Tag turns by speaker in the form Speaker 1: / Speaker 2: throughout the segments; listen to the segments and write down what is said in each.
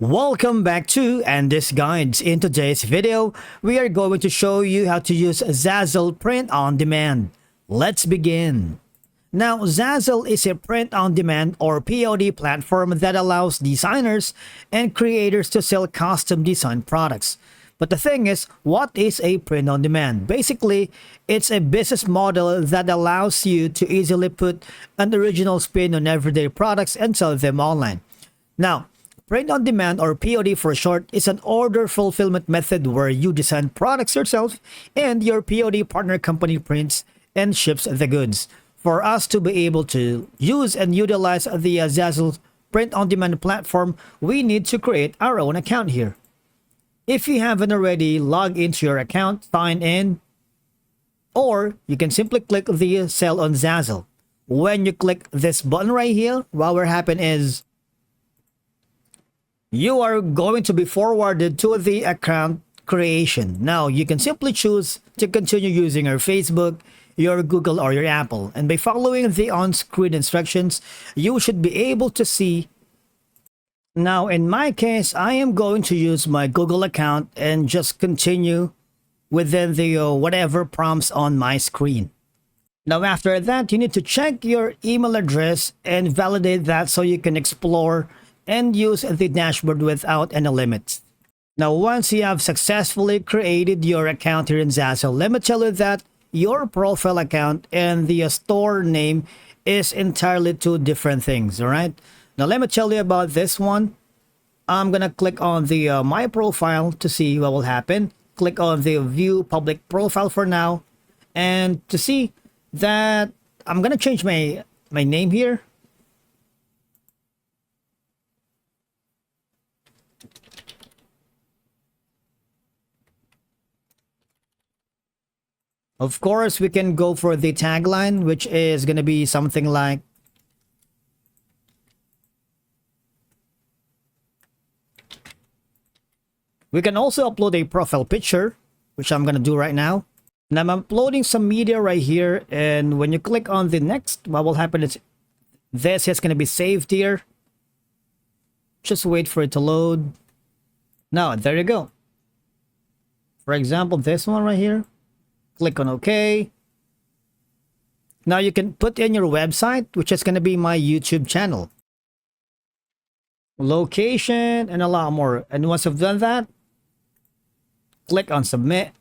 Speaker 1: Welcome back to And This Guides. In today's video, we are going to show you how to use Zazzle Print on Demand. Let's begin. Now, Zazzle is a print on demand or POD platform that allows designers and creators to sell custom design products. But the thing is, what is a print on demand? Basically, it's a business model that allows you to easily put an original spin on everyday products and sell them online. Now, print on demand or POD for short is an order fulfillment method where you design products yourself and your POD partner company prints and ships the goods. For us to be able to use and utilize the Zazzle print on demand platform, we need to create our own account here. If you haven't already, log into your account, sign in, or you can simply click the sell on Zazzle. When you click this button right here, what will happen is you are going to be forwarded to the account creation. Now, you can simply choose to continue using your Facebook, your Google, or your Apple. And by following the on-screen instructions, you should be able to see. Now, in my case, I am going to use my Google account and just continue within the whatever prompts on my screen. Now, after that, you need to check your email address and validate that so you can explore and use the dashboard without any limits. Now, once you have successfully created your account here in Zazzle, let me tell you that your profile account and the store name is entirely two different things, all right? Now, let me tell you about this one. I'm going to click on the My Profile to see what will happen. Click on the View Public Profile for now. And to see that, I'm going to change my name here. Of course, we can go for the tagline, which is going to be something like we can also upload a profile picture, which I'm going to do right now. And I'm uploading some media right here. And when you click on the next, what will happen is this is going to be saved here. Just wait for it to load. Now, there you go. For example, this one right here. Click on OK. Now you can put in your website, which is going to be my YouTube channel. Location and a lot more. And once you've done that, click on submit.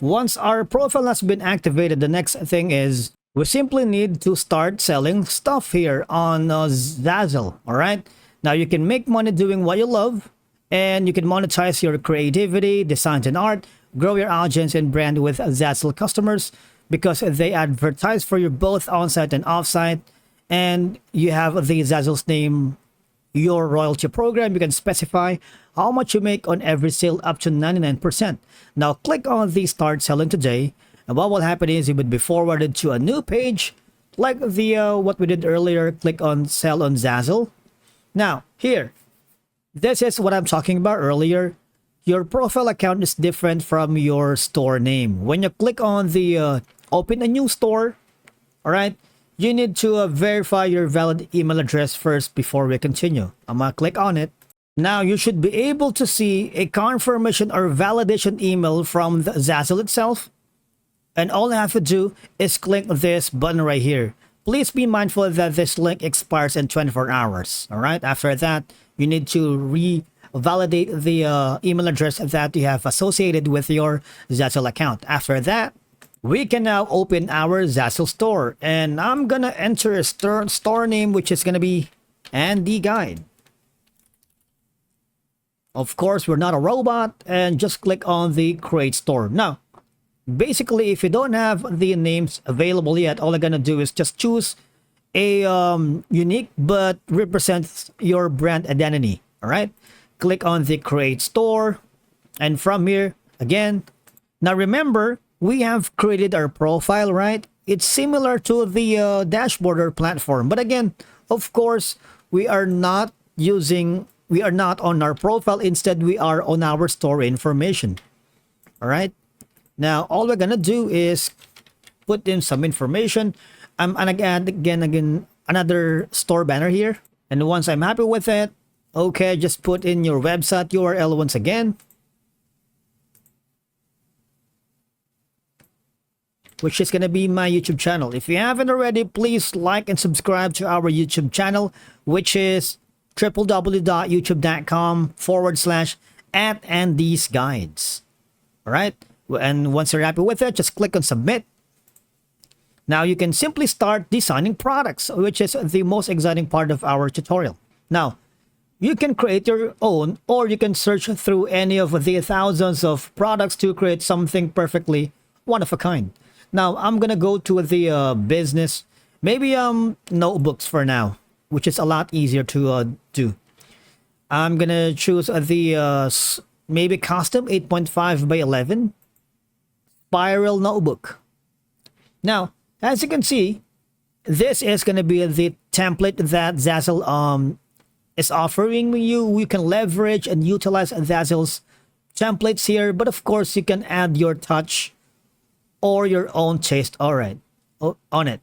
Speaker 1: Once our profile has been activated, the next thing is we simply need to start selling stuff here on Zazzle. All right. Now you can make money doing what you love, and you can monetize your creativity, designs, and art. Grow your audience and brand with Zazzle customers because they advertise for you both on-site and off-site. And you have the Zazzle's name, your royalty program. You can specify how much you make on every sale up to 99%. Now click on the Start Selling Today. And what will happen is you would be forwarded to a new page like the what we did earlier. Click on Sell on Zazzle. Now here, this is what I'm talking about earlier. Your profile account is different from your store name. When you click on the open a new store, all right, you need to verify your valid email address first before we continue. I'm going to click on it. Now you should be able to see a confirmation or validation email from the Zazzle itself. And all I have to do is click this button right here. Please be mindful that this link expires in 24 hours. All right. After that, you need to validate the email address that you have associated with your Zazzle account. After that, we can now open our Zazzle store. And I'm going to enter a store name, which is going to be Andy Guide. Of course, we're not a robot. And just click on the Create Store. Now, basically, if you don't have the names available yet, all I'm going to do is just choose a unique but represents your brand identity. All right. Click on the Create Store. And from here, again, now remember, we have created our profile, right? It's similar to the dashboard or platform. But again, of course, we are not on our profile. Instead, we are on our store information. All right. Now, all we're going to do is put in some information. And again, another store banner here. And once I'm happy with it, okay, just put in your website URL once again, which is going to be my YouTube channel. If you haven't already, please like and subscribe to our YouTube channel, which is www.youtube.com/@andthese_guides. All right. And once you're happy with it, just click on submit. Now you can simply start designing products, which is the most exciting part of our tutorial. Now, you can create your own, or you can search through any of the thousands of products to create something perfectly one of a kind. Now, I'm gonna go to the business, maybe notebooks for now, which is a lot easier to do. I'm gonna choose maybe custom 8.5 by 11 spiral notebook. Now, as you can see, this is gonna be the template that Zazzle is offering you. You can leverage and utilize Zazzle's templates here, but of course you can add your touch or your own taste on it.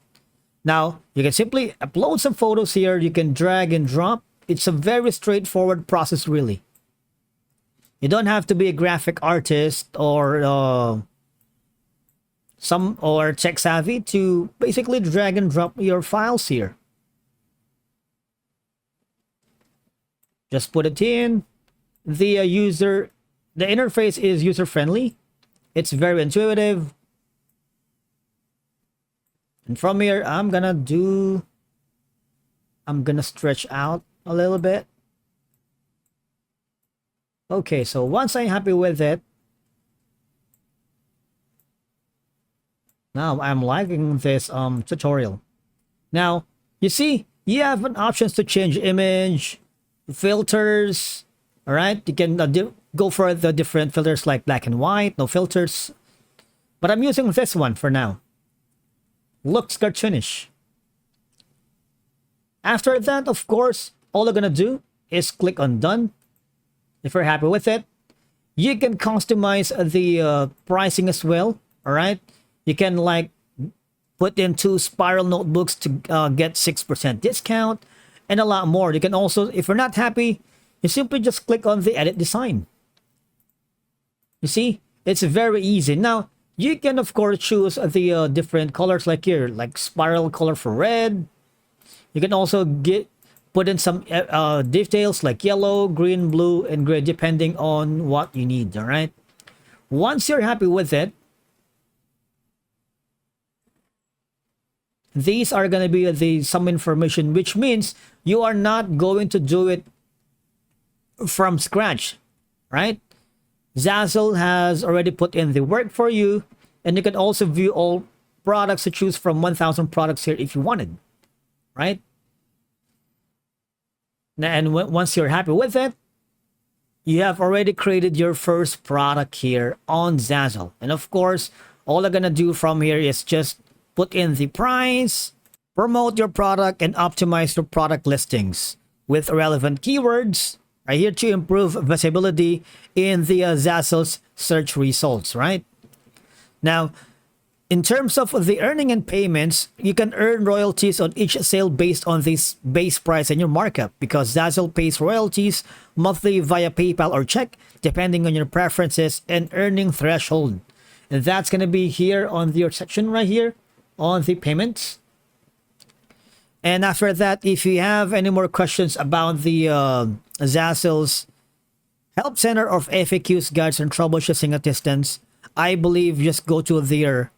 Speaker 1: Now, you can simply upload some photos here. You can drag and drop. It's a very straightforward process, really. You don't have to be a graphic artist or tech savvy to basically drag and drop your files here. Just put it in. The interface is user-friendly. It's very intuitive. And from here, I'm gonna stretch out a little bit. Okay, so once I'm happy with it, now I'm liking this tutorial. Now, you see, you have an options to change image, filters. All right, you can go for the different filters like black and white, no filters. But I'm using this one for now. Looks cartoonish. After that, of course, all you're gonna do is click on done. If you're happy with it, you can customize the pricing as well. All right, you can like put in 2 spiral notebooks to get 6% discount and a lot more. You can also, if you're not happy, you simply just click on the edit design. You see, it's very easy. Now, you can of course choose the different colors like here, like spiral color for red. You can also put in some details like yellow, green, blue, and gray depending on what you need. All right. Once you're happy with it, these are going to be some information, which means you are not going to do it from scratch, right? Zazzle has already put in the work for you, and you can also view all products to choose from 1,000 products here if you wanted, right? And once you're happy with it, you have already created your first product here on Zazzle. And of course, all I'm gonna do from here is just put in the price, promote your product, and optimize your product listings with relevant keywords right here to improve visibility in the Zazzle's search results, right? Now, in terms of the earning and payments, you can earn royalties on each sale based on this base price and your markup, because Zazzle pays royalties monthly via PayPal or check, depending on your preferences and earning threshold. And that's going to be here on your section right here on the payments. And after that, if you have any more questions about the Zazzle's help center of FAQs, guides, and troubleshooting assistance, I believe just go to their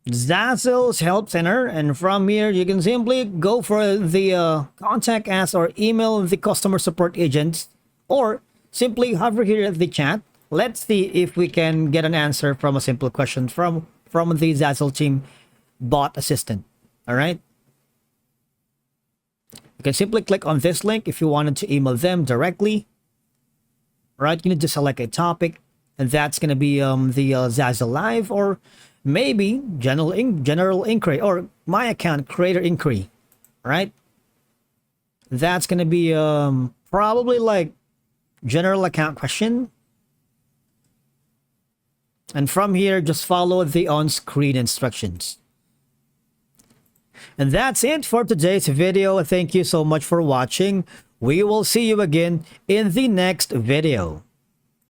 Speaker 1: Zazzle's help center, and from here you can simply go for the contact us or email the customer support agents, or simply hover here at the chat. Let's see if we can get an answer from a simple question from the Zazzle team bot assistant. All right. You can simply click on this link if you wanted to email them directly. All right, you need to select a topic, and that's going to be the Zazzle Live, or maybe general inquiry, or my account creator inquiry. All right, that's going to be probably like general account question. And from here, just follow the on-screen instructions. And that's it for today's video. Thank you so much for watching. We will see you again in the next video.